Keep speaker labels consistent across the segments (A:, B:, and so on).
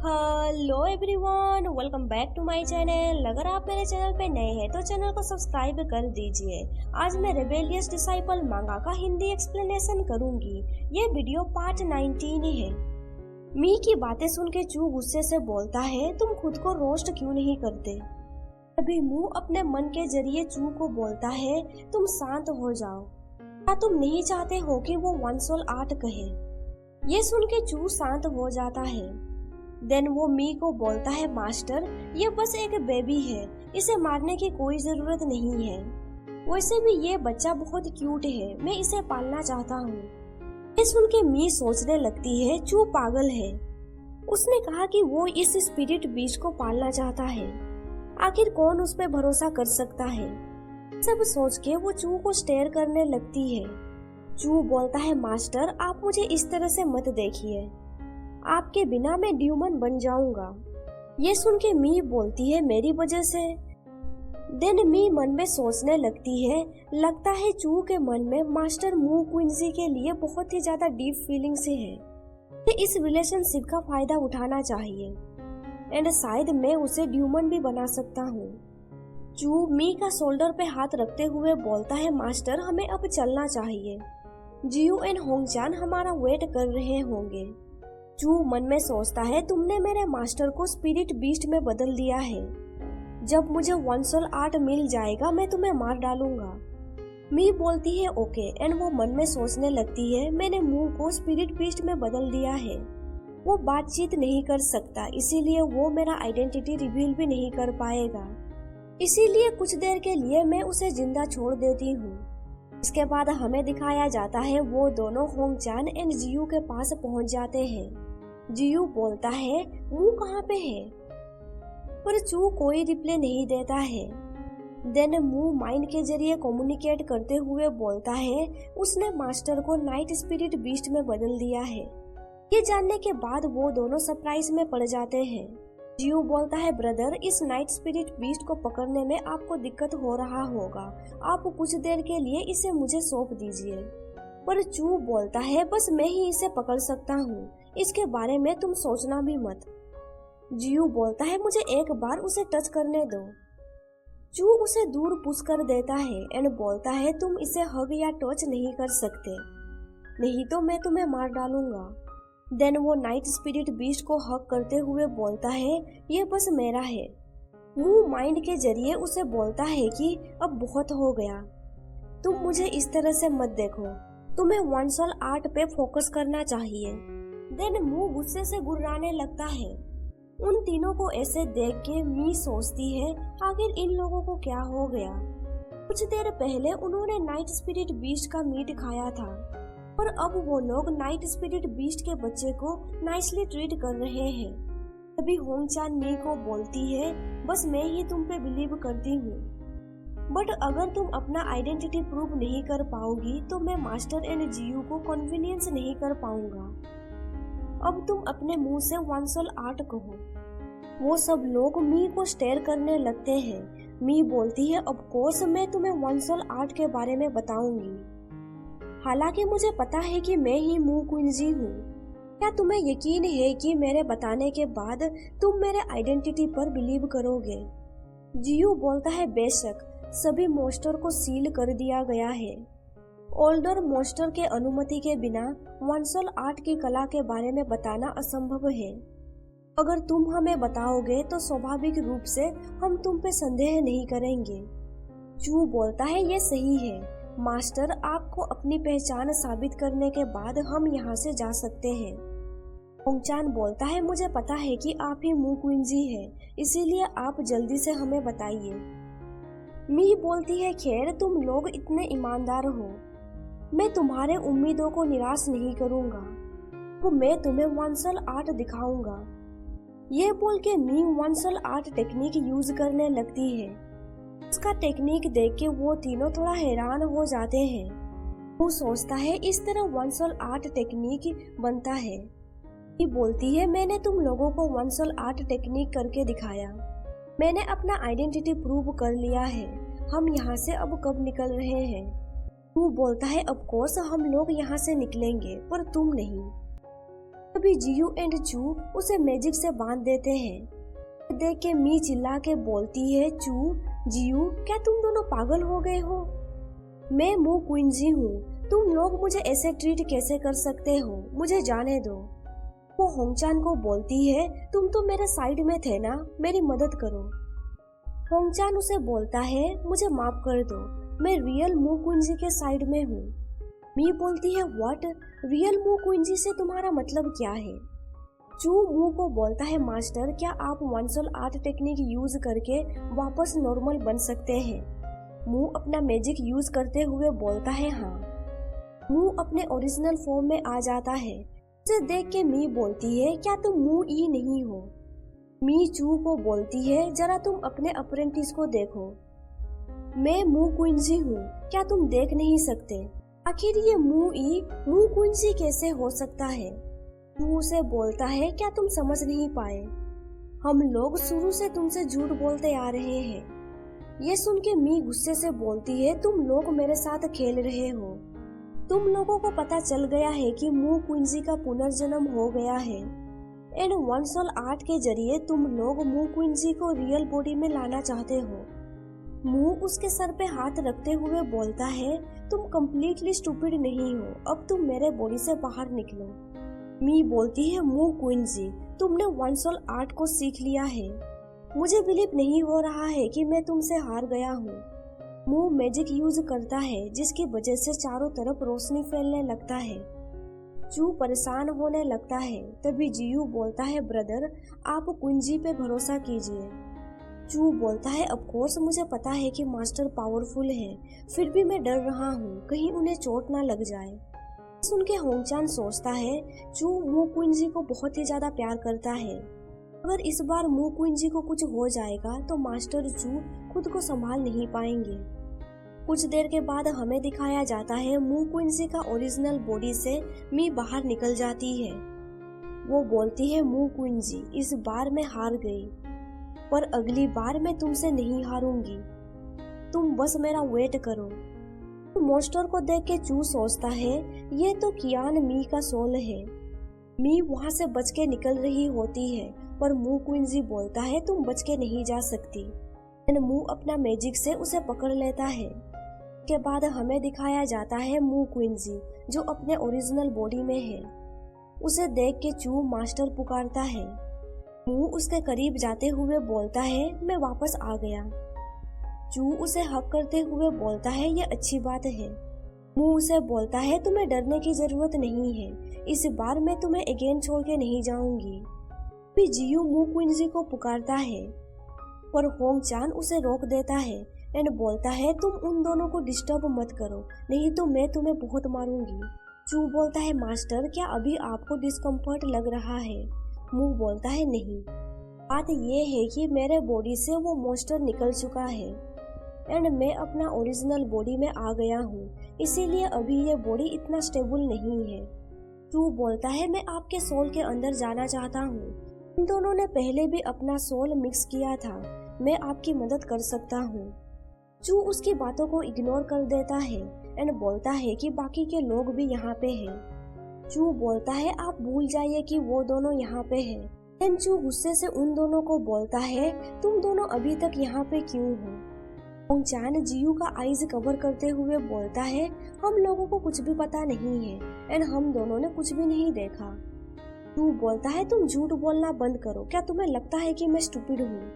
A: Hello everyone, welcome back to my channel. अगर आप मेरे चैनल पे नए हैं तो चैनल को सब्सक्राइब कर दीजिए। आज मैं रेबेलियस डिसाइपल मांगा का हिंदी एक्सप्लेनेशन करूंगी। ये वीडियो पार्ट 19 है। मी की बातें सुन के चू गुस्से से बोलता है, तुम खुद को रोस्ट क्यों नहीं करते। तभी मू अपने मन के जरिए चू को बोलता है, तुम शांत हो जाओ। क्या तुम नहीं चाहते हो कि वो 1 सोल 8 कहे। ये सुन के चू शांत हो जाता है। देन वो मी को बोलता है, मास्टर ये बस एक बेबी है, इसे मारने की कोई जरूरत नहीं है। वैसे भी ये बच्चा बहुत क्यूट है, मैं इसे पालना चाहता हूँ। ये सुन के मी सोचने लगती है, चू पागल है। उसने कहा कि वो इस स्पिरिट बीस्ट को पालना चाहता है। आखिर कौन उस पर भरोसा कर सकता है। सब सोच के वो चू को स्टेयर करने लगती है। चू बोलता है, मास्टर आप मुझे इस तरह से मत देखिए, आपके बिना मैं ड्यूमन बन जाऊंगा। ये सुन के मी बोलती है, मेरी वजह से। देन मी मन में सोचने लगती है, लगता है चू के मन में मास्टर मू क्विंसी के लिए बहुत ही ज्यादा डीप फीलिंग से है। इस रिलेशनशिप का फायदा उठाना चाहिए एंड शायद मैं उसे ड्यूमन भी बना सकता हूँ। चू मी का शोल्डर पे हाथ रखते हुए बोलता है, मास्टर हमें अब चलना चाहिए, जियू एंड होंगचान हमारा वेट कर रहे होंगे। चू मन में सोचता है, तुमने मेरे मास्टर को स्पिरिट बीस्ट में बदल दिया है। जब मुझे 1 सोल 8 मिल जाएगा मैं तुम्हें मार डालूंगा। मी बोलती है ओके एंड वो मन में सोचने लगती है, मैंने मू को स्पिरिट बीस्ट में बदल दिया है। वो बातचीत नहीं कर सकता, इसीलिए वो मेरा आइडेंटिटी रिवील भी नहीं कर पाएगा। इसीलिए कुछ देर के लिए मैं उसे जिंदा छोड़ देती हूँ। इसके बाद हमें दिखाया जाता है वो दोनों होंगचान एंड जियू के पास पहुंच जाते हैं। जियू बोलता है, मू कहाँ पे है, पर चू कोई रिप्लाई नहीं देता है। देन मू माइंड के जरिए कम्युनिकेट करते हुए बोलता है, उसने मास्टर को नाइट स्पिरिट बीस्ट में बदल दिया है। ये जानने के बाद वो दोनों सरप्राइज में पड़ जाते हैं। जियू बोलता है, ब्रदर इस नाइट स्पिरिट बीस्ट को पकड़ने में आपको दिक्कत हो रहा होगा, आप कुछ देर के लिए इसे मुझे सौंप दीजिए। पर चू बोलता है, बस मैं ही इसे पकड़ सकता हूँ, इसके बारे में तुम सोचना भी मत। जियू बोलता है, मुझे एक बार उसे टच करने दो। चू उसे दूर पुश कर देता है एंड बोलता है, तुम इसे हग या टच नहीं कर सकते, नहीं तो मैं तुम्हें मार डालूंगा। देन वो नाइट स्पिरिट बीस्ट को हक करते हुए बोलता है, ये बस मेरा है। मू माइंड के जरिए उसे बोलता है कि अब बहुत हो गया, तुम मुझे इस तरह से मत देखो, तुम्हें 1 सोल 8 पे फोकस करना चाहिए। देन मू गुस्से से गुर्राने लगता है। उन तीनों को ऐसे देख के मी सोचती है, आखिर इन लोगों को क्या हो गया। कुछ देर पहले उन्होंने नाइट स्पिरिट बीस्ट का मीट खाया था, पर अब वो लोग नाइट स्पिरिट बीस्ट के बच्चे को नाइसली ट्रीट कर रहे हैं। तभी होंगचान मी को बोलती है, बस मैं ही तुम पे बिलीव करती हूँ, बट अगर तुम अपना आइडेंटिटी प्रूव नहीं कर पाओगी तो मैं मास्टर एंड जियू को कन्वीनियंस नहीं कर पाऊंगा। अब तुम अपने मुंह से 1 सोल 8 कहो। वो सब लोग मी को स्टेयर करने लगते हैं। मी बोलती है, ऑफ कोर्स मैं तुम्हें 1 सोल 8 के बारे में बताऊंगी, हालांकि मुझे पता है कि मैं ही मू क्विंसी हूँ। क्या तुम्हें यकीन है कि मेरे बताने के बाद तुम मेरे आइडेंटिटी पर बिलीव करोगे। जियू बोलता है, बेशक, सभी मोस्टर को सील कर दिया गया है। ओल्डर मोस्टर के अनुमति के बिना 1 सोल 8 की कला के बारे में बताना असंभव है। अगर तुम हमें बताओगे तो स्वाभाविक रूप से हम तुम पे संदेह नहीं करेंगे। चू बोलता है, ये सही है मास्टर, आपको अपनी पहचान साबित करने के बाद हम यहाँ से जा सकते हैं। होंगचान बोलता है, मुझे पता है कि आप ही मू क्विंसी है, इसीलिए आप जल्दी से हमें बताइए। मी बोलती है, खैर तुम लोग इतने ईमानदार हो, मैं तुम्हारे उम्मीदों को निराश नहीं करूंगा, तो मैं तुम्हें 1 सोल 8 दिखाऊंगा। ये बोल के मी 1 सोल 8 टेक्निक यूज करने लगती है। उसका टेक्निक देख के वो तीनों थोड़ा हैरान हो जाते हैं। वो सोचता है इस तरह 1 सोल 8 टेक्निक बनता है। ये बोलती है, मैंने तुम लोगों को 1 सोल 8 टेक्निक करके दिखाया, मैंने अपना आइडेंटिटी प्रूव कर लिया है, हम यहाँ से अब कब निकल रहे हैं। वो बोलता है, ऑफ कोर्स हम लोग यहाँ से निकलेंगे, पर तुम नहीं। तभी जियू एंड चू उसे मैजिक से बांध देते हैं। देख के मी चिल्ला के बोलती है, चू, जियू, क्या तुम दोनों पागल हो गए हो? मैं मू क्विंजी हूँ, तुम लोग मुझे ऐसे ट्रीट कैसे कर सकते हो? मुझे जाने दो। वो होंगचान को बोलती है, तुम तो मेरे साइड में थे ना, मेरी मदद करो। होंगचान उसे बोलता है, मुझे माफ कर दो, मैं रियल मू क्विंजी के साइड में हूँ। मी बोलती है, व्हाट? रियल मू क्विंजी से तुम्हारा मतलब क्या है? चू मू को बोलता है, मास्टर, क्या आप मार्शल आर्ट टेक्निक यूज करके वापस नॉर्मल बन सकते हैं? मू अपना मैजिक यूज करते हुए बोलता है, हाँ। मू अपने ओरिजिनल फॉर्म में आ जाता है। उसे देख के मी बोलती है, क्या तुम मू ई नहीं हो? मी चू को बोलती है, जरा तुम अपने अप्रेंटिस को देखो, मैं मू क्विंजी हूँ, क्या तुम देख नहीं सकते? आखिर ये मू ई मू क्विंजी कैसे हो सकता है? तू उसे बोलता है, क्या तुम समझ नहीं पाए? हम लोग शुरू से तुमसे झूठ बोलते आ रहे हैं। ये सुन के मी गुस्से से बोलती है, तुम लोग मेरे साथ खेल रहे हो। तुम लोगों को पता चल गया है कि मू क्विंजी का पुनर्जन्म हो गया है एंड मार्शल आर्ट के जरिए तुम लोग मू क्विंजी को रियल बॉडी में लाना चाहते हो। मू उसके सर पे हाथ रखते हुए बोलता है, तुम कम्प्लीटली स्टूपिड नहीं हो, अब तुम मेरे बॉडी से बाहर निकलो। मी बोलती है, मू क्विंजी, तुमने मार्शल आर्ट को सीख लिया है, मुझे बिलीव नहीं हो रहा है कि मैं तुमसे हार गया हूँ। मू मैजिक यूज करता है जिसकी वजह से चारों तरफ रोशनी फैलने लगता है। चू परेशान होने लगता है। तभी जियू बोलता है, ब्रदर, आप क्विंजी पे भरोसा कीजिए। चू बोलता है, ऑफ कोर्स मुझे पता है कि मास्टर पावरफुल है, फिर भी मैं डर रहा हूँ कहीं उन्हें चोट ना लग जाए। सुन के होंगचान सोचता है, चू मू क्विंजी को बहुत ही ज्यादा प्यार करता है, अगर इस बार मू क्विंजी को कुछ हो जाएगा तो मास्टर चू खुद को संभाल नहीं पाएंगे। कुछ देर के बाद हमें दिखाया जाता है मू क्विंजी का ओरिजिनल बॉडी से मी बाहर निकल जाती है। वो बोलती है, मू क्विंजी, इस बार मैं हार गई, पर अगली बार मैं तुमसे नहीं हारूंगी, तुम बस मेरा वेट करो। मॉन्स्टर को देख के चू सोचता है, ये तो कियान मी का सोल है। मी वहाँ से बच के निकल रही होती है, पर मू क्विंजी बोलता है, तुम बच के नहीं जा सकती। मू अपना मैजिक से उसे पकड़ लेता है। के बाद हमें दिखाया जाता है मू क्विंजी जो अपने ओरिजिनल बॉडी में है। उसे देख के चू मास्टर पुकारता है। मू उसके करीब जाते हुए बोलता है, मैं वापस आ गया। चू उसे हक करते हुए बोलता है, ये अच्छी बात है। मू उसे बोलता है, तुम्हें डरने की जरूरत नहीं है, इस बार मैं तुम्हें अगेन छोड़ के नहीं जाऊंगी। फिर जियू मू क्विंजी को पुकारता है, पर होंगचान उसे रोक देता है एंड बोलता है, तुम उन दोनों को डिस्टर्ब मत करो, नहीं तो मैं तुम्हें बहुत मारूंगी। चू बोलता है, मास्टर, क्या अभी आपको डिस्कम्फर्ट लग रहा है? मू बोलता है, नहीं, बात ये है कि मेरे बॉडी से वो मॉन्स्टर निकल चुका है एंड मैं अपना ओरिजिनल बॉडी में आ गया हूँ, इसीलिए अभी ये बॉडी इतना स्टेबल नहीं है। चू बोलता है, मैं आपके सोल के अंदर जाना चाहता हूँ, इन दोनों ने पहले भी अपना सोल मिक्स किया था, मैं आपकी मदद कर सकता हूँ। चू उसकी बातों को इग्नोर कर देता है एंड बोलता है कि बाकी के लोग भी यहाँ पे हैं। चू बोलता है, आप भूल जाइए कि वो दोनों यहाँ पे हैं। एंड चू गुस्से से उन दोनों को बोलता है, तुम दोनों अभी तक यहाँ पे क्यों हो? होंगचान जियू का आईज कवर करते हुए बोलता है, हम लोगों को कुछ भी पता नहीं है एंड हम दोनों ने कुछ भी नहीं देखा। चू बोलता है, तुम झूठ बोलना बंद करो, क्या तुम्हें लगता है कि मैं स्टूपिड हूँ?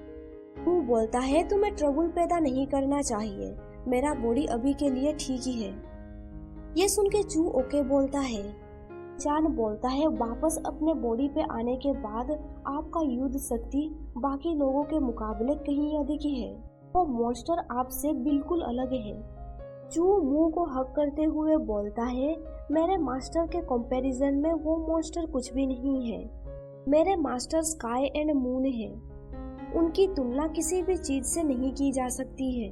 A: चू बोलता है, तुम्हें ट्रबल पैदा नहीं करना चाहिए, मेरा बॉडी अभी के लिए ठीक ही है। ये सुन के चू ओके बोलता है। चान बोलता है, वापस अपने बॉडी पे आने के बाद आपका युद्ध शक्ति बाकी लोगों के मुकाबले कहीं अधिक है, वो मॉन्स्टर आपसे बिल्कुल अलग है। चू मुंह को हक करते हुए बोलता है, मेरे मास्टर के कंपैरिजन में वो मॉन्स्टर कुछ भी नहीं है, मेरे मास्टर स्काई एंड मून है, उनकी तुलना किसी भी चीज से नहीं की जा सकती है।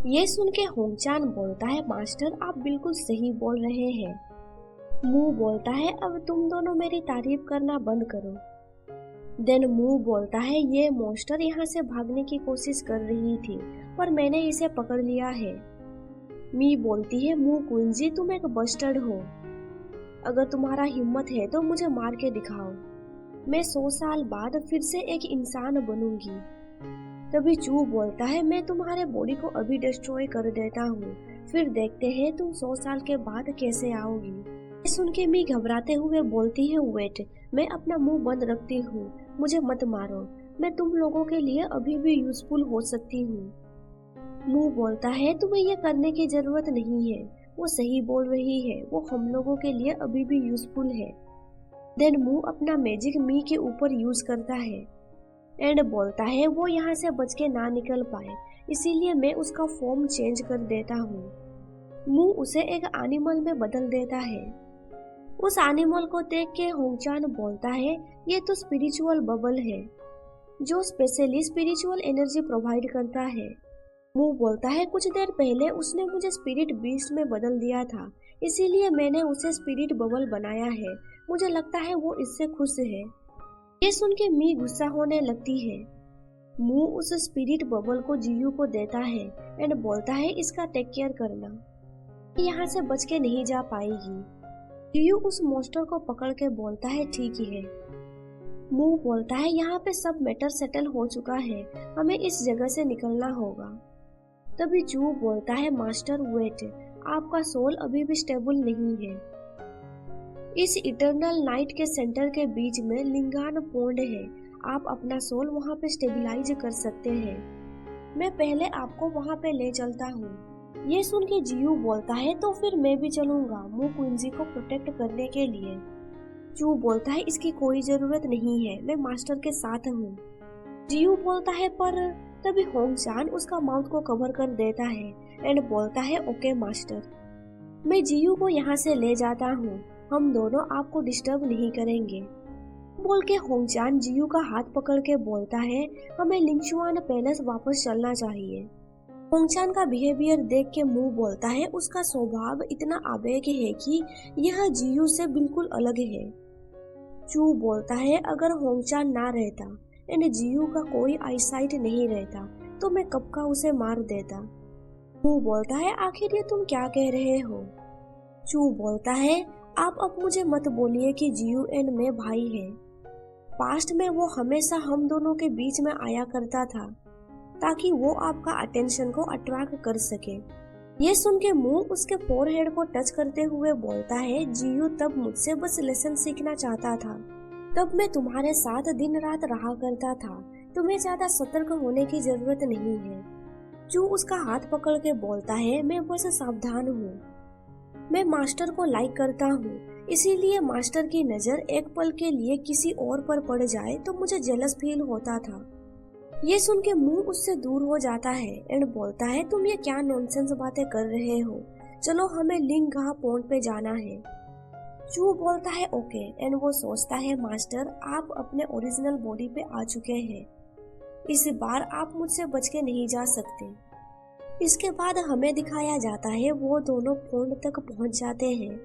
A: ये सुन के होंगचान बोलता है, मास्टर आप बिल्कुल सही बोल रहे हैं। मू बोलता है, अब तुम दोनों मेरी तारीफ करना बंद करो। देन मू बोलता है, ये मॉन्स्टर यहाँ से भागने की कोशिश कर रही थी पर मैंने इसे पकड़ लिया है। मी बोलती है, मू क्विंजी तुम एक बस्टर्ड हो। अगर तुम्हारा हिम्मत है तो मुझे मार के दिखाओ। मैं 100 साल बाद फिर से एक इंसान बनूंगी। तभी चू बोलता है, मैं तुम्हारे बॉडी को अभी डिस्ट्रॉय कर देता हूँ, फिर देखते हैं तुम 100 साल के बाद कैसे आओगी। ये सुन के मी घबराते हुए बोलती है, वेट, मैं अपना मुंह बंद रखती हूँ, मुझे मत मारो, मैं तुम लोगों के लिए अभी भी यूजफुल हो सकती हूँ। मुंह बोलता है, तुम्हें ये करने की जरूरत नहीं है, वो सही बोल रही है, वो हम लोगों के लिए अभी भी यूजफुल है। देन मुंह अपना मैजिक मी के ऊपर यूज करता है एंड बोलता है वो यहाँ से बच के ना निकल पाए, इसीलिए मैं उसका फॉर्म चेंज कर देता हूँ। मुंह उसे एक एनिमल में बदल देता है। उस एनिमल को देख के होंगचान बोलता है, ये तो स्पिरिचुअल बबल है जो स्पेशली स्पिरिचुअल एनर्जी प्रोवाइड करता है। मुंह बोलता है, कुछ देर पहले उसने मुझे स्पिरिट बीस्ट में बदल दिया था, इसीलिए मैंने उसे स्पिरिट बबल बनाया है, मुझे लगता है वो इससे खुश है। ये सुन के मी गुस्सा होने लगती है। मुंह उस स्पिरिट बबल को जियू को देता है एंड बोलता है, इसका टेक केयर करना, यहाँ से बच के नहीं जा पाएगी। जियू उस मॉन्स्टर को पकड़ के बोलता है, ठीक ही है। मुंह बोलता है, यहाँ पे सब मैटर सेटल हो चुका है, हमें इस जगह से निकलना होगा। तभी चू बोलता है, मास्टर वेट, आपका सोल अभी भी स्टेबल नहीं है। इस इटर्नल नाइट के सेंटर के बीच में लिंगान पॉन्ड है, आप अपना सोल वहाँ पे स्टेबलाइज कर सकते हैं, मैं पहले आपको वहाँ पे ले चलता हूँ। ये सुन के जियू बोलता है, तो फिर मैं भी चलूंगा मू क्विंजी को प्रोटेक्ट करने के लिए। चू बोलता है, इसकी कोई जरूरत नहीं है, मैं मास्टर के साथ हूँ। जियू बोलता है, पर तभी होंगचान उसका माउथ को कवर कर देता है एंड बोलता है, ओके मास्टर, मैं जियू को यहाँ से ले जाता हूँ, हम दोनों आपको डिस्टर्ब नहीं करेंगे। बोल के होंगचान जियू का हाथ पकड़ के बोलता है, हमें लिंगचुआन पैलेस वापस चलना चाहिए। होंगचान का बिहेवियर देख के मुंह बोलता है, उसका स्वभाव इतना आवेग है कि यह जियू से बिल्कुल अलग है। चू बोलता है, अगर होंगचान ना रहता एंड जियू का कोई आईसाइट नहीं रहता तो मैं कब का उसे मार देता। मुंह बोलता है, आखिर ये तुम क्या कह रहे हो। चू बोलता है, आप अब मुझे मत बोलिए कि जियू एंड मैं भाई हैं। पास्ट में वो हमेशा हम दोनों के बीच में आया करता था ताकि वो आपका अटेंशन को अट्रैक्ट कर सके। ये सुन के मुंह उसके फोरहेड को टच करते हुए बोलता है, जियू तब मुझसे बस लेसन सीखना चाहता था, तब मैं तुम्हारे साथ दिन रात रहा करता था, तुम्हें ज्यादा सतर्क होने की जरूरत नहीं है। चू उसका हाथ पकड़ के बोलता है, मैं बस सावधान हूँ, मैं मास्टर को लाइक करता हूँ, इसीलिए मास्टर की नजर एक पल के लिए किसी और पर पड़ जाए तो मुझे जेलस फील होता था। ये सुन के मुंह उससे दूर हो जाता है एंड बोलता है, तुम ये क्या नॉनसेंस बातें कर रहे हो, चलो हमें लिंगा पॉन्ड पे जाना है। चू बोलता है, ओके, एंड वो सोचता है, मास्टर आप अपने ओरिजिनल बॉडी पे आ चुके हैं, इस बार आप मुझसे बच के नहीं जा सकते। इसके बाद हमें दिखाया जाता है वो दोनों पॉन्ड तक पहुंच जाते हैं।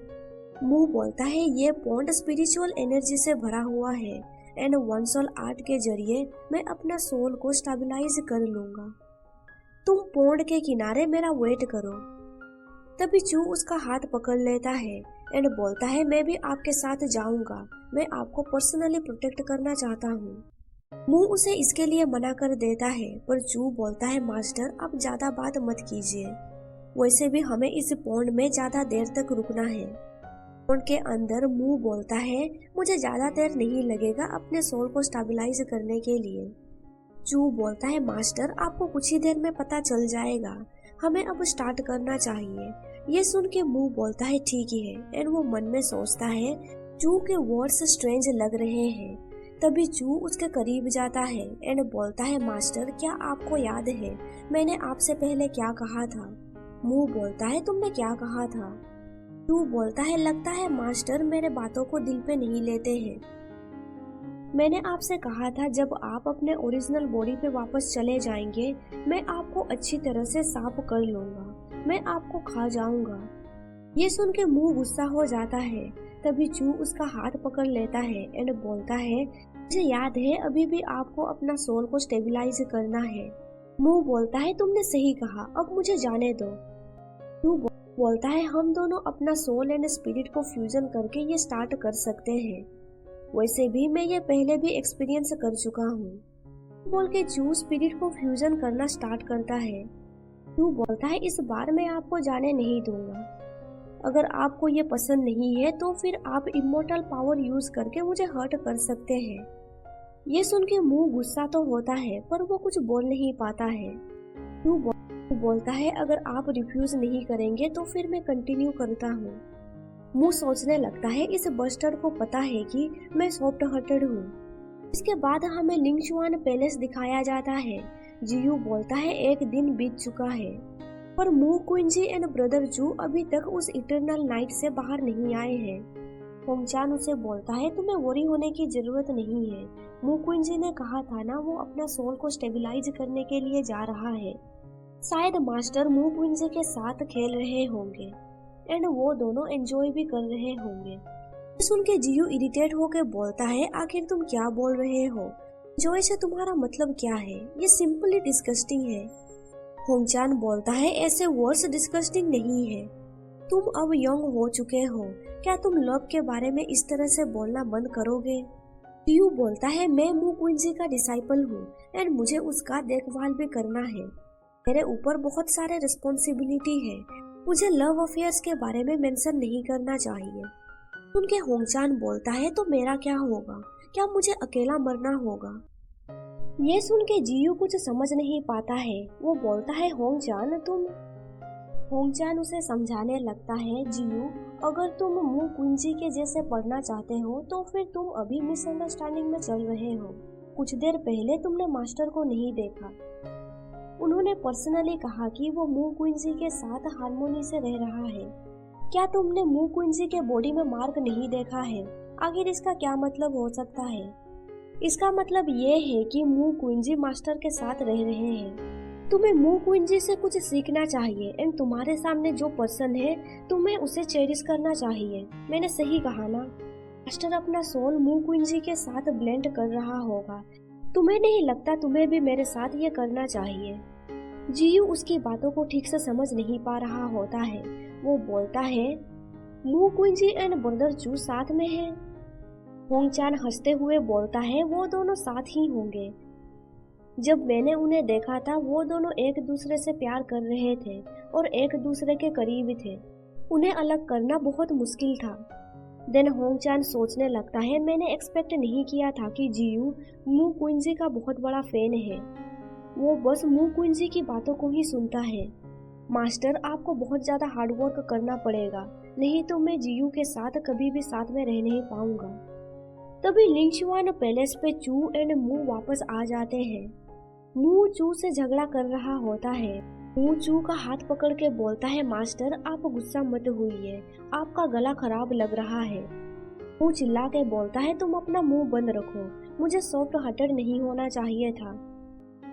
A: मुंह बोलता है, ये पॉन्ड स्पिरिचुअल एनर्जी से भरा हुआ है एंड वन सोल आर्ट के जरिए मैं अपना सोल को स्टेबलाइज कर लूंगा, तुम पॉन्ड के किनारे मेरा वेट करो। तभी चू उसका हाथ पकड़ लेता है एंड बोलता है, मैं भी आपके साथ जाऊंगा, मैं आपको पर्सनली प्रोटेक्ट करना चाहता हूँ। मुंह उसे इसके लिए मना कर देता है, पर चू बोलता है, मास्टर आप ज्यादा बात मत कीजिए, वैसे भी हमें इस पॉन्ड में ज्यादा देर तक रुकना है। पॉन्ड के अंदर मुंह बोलता है, मुझे ज्यादा देर नहीं लगेगा अपने सोल को स्टेबलाइज करने के लिए। चू बोलता है, मास्टर आपको कुछ ही देर में पता चल जाएगा, हमें अब स्टार्ट करना चाहिए। ये सुन के मुंह बोलता है, ठीक ही है, एंड वो मन में सोचता है चू के वर्ड्स स्ट्रेंज लग रहे हैं। तभी चू उसके करीब जाता है एंड बोलता है, मास्टर क्या आपको याद है मैंने आपसे पहले क्या कहा था। मुंह बोलता है, तुमने क्या कहा था। चू बोलता है, लगता है मास्टर मेरे बातों को दिल पे नहीं लेते हैं, मैंने आपसे कहा था जब आप अपने ओरिजिनल बॉडी पे वापस चले जाएंगे मैं आपको अच्छी तरह से साफ कर लूंगा, मैं आपको खा जाऊंगा। ये सुन के मुंह गुस्सा हो जाता है। तभी चू उसका हाथ पकड़ लेता है एंड बोलता है, मुझे याद है अभी भी आपको अपना सोल को स्टेबलाइज करना है। मुंह बोलता है, तुमने सही कहा, अब मुझे जाने दो। चू बोलता है हम दोनों अपना सोल एंड स्पिरिट को फ्यूजन करके ये स्टार्ट कर सकते हैं। वैसे भी मैं ये पहले भी एक्सपीरियंस कर चुका हूँ। बोल के जू स्पिरिट को फ्यूजन करना स्टार्ट करता है। जू बोलता है इस बार मैं आपको जाने नहीं दूंगा। अगर आपको ये पसंद नहीं है तो फिर आप इमोर्टल पावर यूज करके मुझे हर्ट कर सकते हैं। ये सुन के मुंह गुस्सा तो होता है पर वो कुछ बोल नहीं पाता है। जू बोलता है अगर आप रिफ्यूज नहीं करेंगे तो फिर मैं कंटिन्यू करता हूँ। मुंह सोचने लगता है इस बस्टर्ड को पता है कि मैं सॉफ्ट हार्टेड हूँ। इसके बाद हमें लिंगशुआन पैलेस दिखाया जाता है। जियू बोलता है एक दिन बीत चुका है पर मू क्विंजी एंड ब्रदर जू अभी तक उस इटरनल नाइट से बाहर नहीं आए हैं। होंगचान उसे बोलता है तुम्हें वरी होने की जरूरत नहीं है। मू क्विंजी ने कहा था ना वो अपना सोल को स्टेबलाइज करने के लिए जा रहा है। शायद मास्टर मू क्विंजी के साथ खेल रहे होंगे एंड वो दोनों एंजॉय भी कर रहे होंगे। सुन के जियू इरिटेट होकर बोलता है आखिर तुम क्या बोल रहे हो? एंजॉय से तुम्हारा मतलब क्या है? ये सिंपली डिस्गस्टिंग है। होंगचान बोलता है ऐसे वर्ड्स डिस्गस्टिंग नहीं है। तुम अब यंग हो चुके हो, क्या तुम लव के बारे में इस तरह से बोलना बंद करोगे? जियू बोलता है मैं मू क्विंजी का डिसाइपल हूँ एंड मुझे उसका देखभाल भी करना है। मेरे ऊपर बहुत सारे रिस्पॉन्सिबिलिटी है। मुझे लव अफेयर्स के बारे में मेंशन नहीं करना चाहिए। उनके होंगचान बोलता है तो मेरा क्या होगा? क्या मुझे अकेला मरना होगा? ये सुन के जियू कुछ समझ नहीं पाता है। वो बोलता है होंगचान तुम। होंगचान उसे समझाने लगता है जियू अगर तुम मू क्विंजी के जैसे पढ़ना चाहते हो तो फिर तुम अभी मिसअंडरस्टैंडिंग में चल रहे हो। कुछ देर पहले तुमने मास्टर को नहीं देखा। उन्होंने पर्सनली कहा कि वो मू क्विंजी के साथ हार्मोनी से रह रहा है। क्या तुमने मू क्विंजी के बॉडी में मार्क नहीं देखा है? आखिर इसका क्या मतलब हो सकता है? इसका मतलब ये है कि मू क्विंजी मास्टर के साथ रह रहे हैं। तुम्हें मू क्विंजी से कुछ सीखना चाहिए एंड तुम्हारे सामने जो पर्सन है तुम्हें उसे चेरिश करना चाहिए। मैंने सही कहा ना? मास्टर अपना सोल मू क्विंजी के साथ ब्लेंड कर रहा होगा। तुम्हें नहीं लगता तुम्हें भी मेरे साथ ये करना चाहिए? जियू उसकी बातों को ठीक से समझ नहीं पा रहा होता है। वो बोलता है मू क्विंजी एंड ब्रदर जू साथ में है। होंगचान हंसते हुए बोलता है वो दोनों साथ ही होंगे। जब मैंने उन्हें देखा था वो दोनों एक दूसरे से प्यार कर रहे थे और एक दूसरे के करीब थे। उन्हें अलग करना बहुत मुश्किल था। देन होंगचान सोचने लगता है मैंने एक्सपेक्ट नहीं किया था कि जियू मू क्विंजी का बहुत बड़ा फैन है। वो बस मू क्विंजी की बातों को ही सुनता है। मास्टर आपको बहुत ज्यादा हार्डवर्क करना पड़ेगा, नहीं तो मैं जियू के साथ कभी भी साथ में रह नहीं पाऊंगा। तभी लिंगशुआन पैलेस पे चू एंड मू वापस आ जाते हैं। मू चू से झगड़ा कर रहा होता है। मू चू का हाथ पकड़ के बोलता है मास्टर आप गुस्सा मत होइए, आपका गला खराब लग रहा है। मू चिल्ला के बोलता है तुम अपना मुंह बंद रखो, मुझे सॉफ्ट हार्टेड नहीं होना चाहिए था।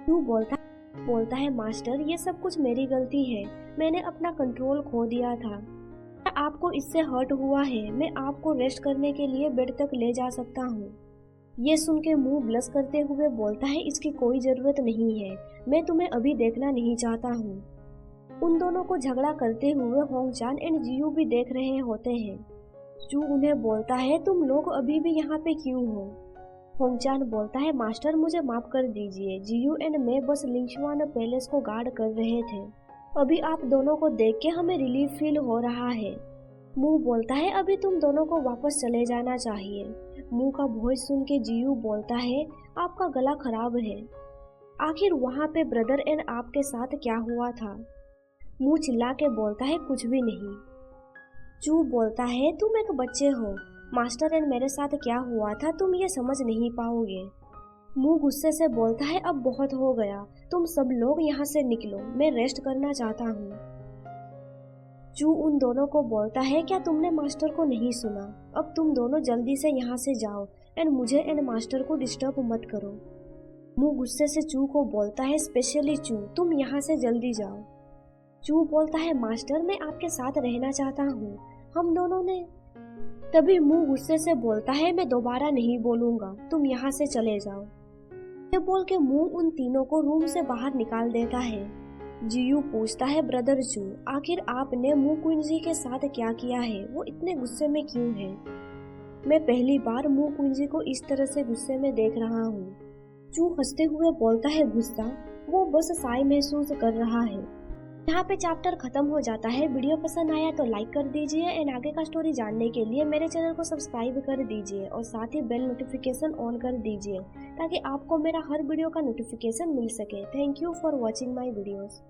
A: चू बोलता है मास्टर ये सब कुछ मेरी गलती है, मैंने अपना कंट्रोल खो दिया था। आपको इससे हर्ट हुआ है, मैं आपको रेस्ट करने के लिए बेड तक ले जा सकता हूँ। ये सुन के मुंह ब्लश करते हुए बोलता है इसकी कोई जरूरत नहीं है, मैं तुम्हें अभी देखना नहीं चाहता हूँ। उन दोनों को झगड़ा करते हुए होंगचान एंड जियू भी देख रहे होते हैं। चू उन्हें बोलता है तुम लोग अभी भी यहाँ पे क्यों हो? होंगचान बोलता है मास्टर मुझे माफ कर दीजिए, जियू एंड मैं बस लिंगशुआन पैलेस को गार्ड कर रहे थे। अभी आप दोनों को देख के हमें रिलीफ फील हो रहा है। मू बोलता है अभी तुम दोनों को वापस चले जाना चाहिए। मू का वॉइस सुन के जियू बोलता है आपका गला खराब है। आखिर वहाँ पे ब्रदर एंड आपके साथ क्या हुआ था? मू चिल्ला के बोलता है कुछ भी नहीं। चू बोलता है तुम एक बच्चे हो, मास्टर एंड मेरे साथ क्या हुआ था तुम ये समझ नहीं पाओगे। मू गुस्से से बोलता है अब बहुत हो गया, तुम सब लोग यहाँ से निकलो, मैं रेस्ट करना चाहता हूँ। चू उन दोनों को बोलता है क्या तुमने मास्टर को नहीं सुना? अब तुम दोनों जल्दी से यहाँ से जाओ एंड मुझे एंड मास्टर को डिस्टर्ब मत करो। मू गुस्से से चू को बोलता है स्पेशली चू तुम यहाँ से जल्दी जाओ। चू बोलता है मास्टर मैं आपके साथ रहना चाहता हूँ, हम दोनों ने। तभी मू गुस्से से बोलता है मैं दोबारा नहीं बोलूंगा, तुम यहाँ से चले जाओ। ये बोल के मू उन तीनों को रूम से बाहर निकाल देता है। जियू पूछता है ब्रदर जू, आखिर आपने मू क्विंजी के साथ क्या किया है? वो इतने गुस्से में क्यों है? मैं पहली बार मू क्विंजी को इस तरह से गुस्से में देख रहा हूँ। जू हंसते हुए बोलता है, गुस्सा? वो बस साई महसूस कर रहा है। यहाँ पे चैप्टर खत्म हो जाता है। वीडियो पसंद आया तो लाइक कर दीजिए एंड आगे का स्टोरी जानने के लिए मेरे चैनल को सब्सक्राइब कर दीजिए और साथ ही बेल नोटिफिकेशन ऑन कर दीजिए ताकि आपको मेरा हर वीडियो का नोटिफिकेशन मिल सके। Thank you for watching my videos.